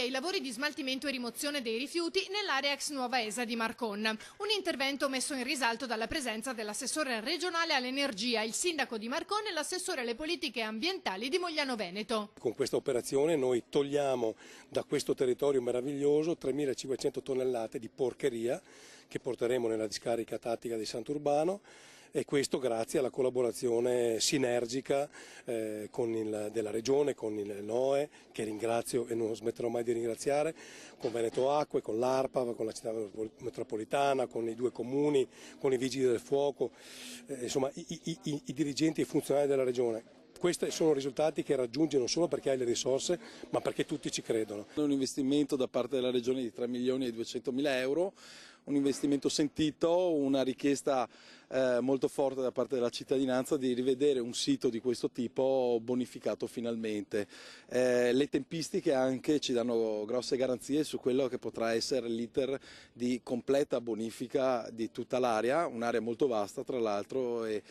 i lavori di smaltimento e rimozione dei rifiuti nell'area ex Nuova Esa di Marcon. Un intervento messo in risalto dalla presenza dell'assessore regionale all'energia, il sindaco di Marcon e l'assessore alle politiche ambientali di Mogliano Veneto. Con questa operazione noi togliamo da questo territorio meraviglioso 3.500 tonnellate di porcheria che porteremo nella discarica tattica di Sant'Urbano, e questo grazie alla collaborazione sinergica della Regione, con il NOE, che ringrazio e non smetterò mai di ringraziare, con Veneto Acque, con l'ARPA, con la città metropolitana, con i due comuni, con i vigili del fuoco, insomma i dirigenti e i funzionari della Regione. Questi sono risultati che raggiungi non solo perché hai le risorse, ma perché tutti ci credono. Un investimento da parte della Regione di 3.200.000 euro, un investimento sentito, una richiesta molto forte da parte della cittadinanza di rivedere un sito di questo tipo bonificato finalmente. Le tempistiche anche ci danno grosse garanzie su quello che potrà essere l'iter di completa bonifica di tutta l'area, un'area molto vasta tra l'altro e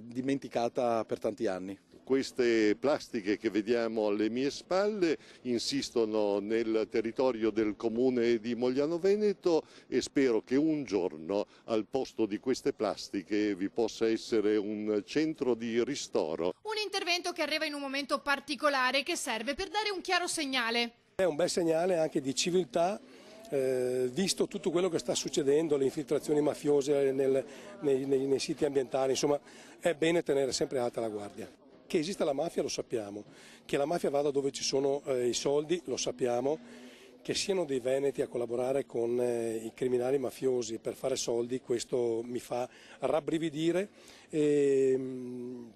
dimenticata per tanti anni. Queste plastiche che vediamo alle mie spalle insistono nel territorio del comune di Mogliano Veneto e spero che un giorno al posto di queste plastiche vi possa essere un centro di ristoro. Un intervento che arriva in un momento particolare che serve per dare un chiaro segnale. È un bel segnale anche di civiltà, visto tutto quello che sta succedendo, le infiltrazioni mafiose nei siti ambientali, insomma è bene tenere sempre alta la guardia. Che esista la mafia lo sappiamo, che la mafia vada dove ci sono i soldi lo sappiamo, che siano dei veneti a collaborare con i criminali mafiosi per fare soldi, questo mi fa rabbrividire e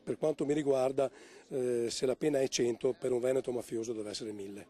per quanto mi riguarda se la pena è 100, per un veneto mafioso deve essere 1000.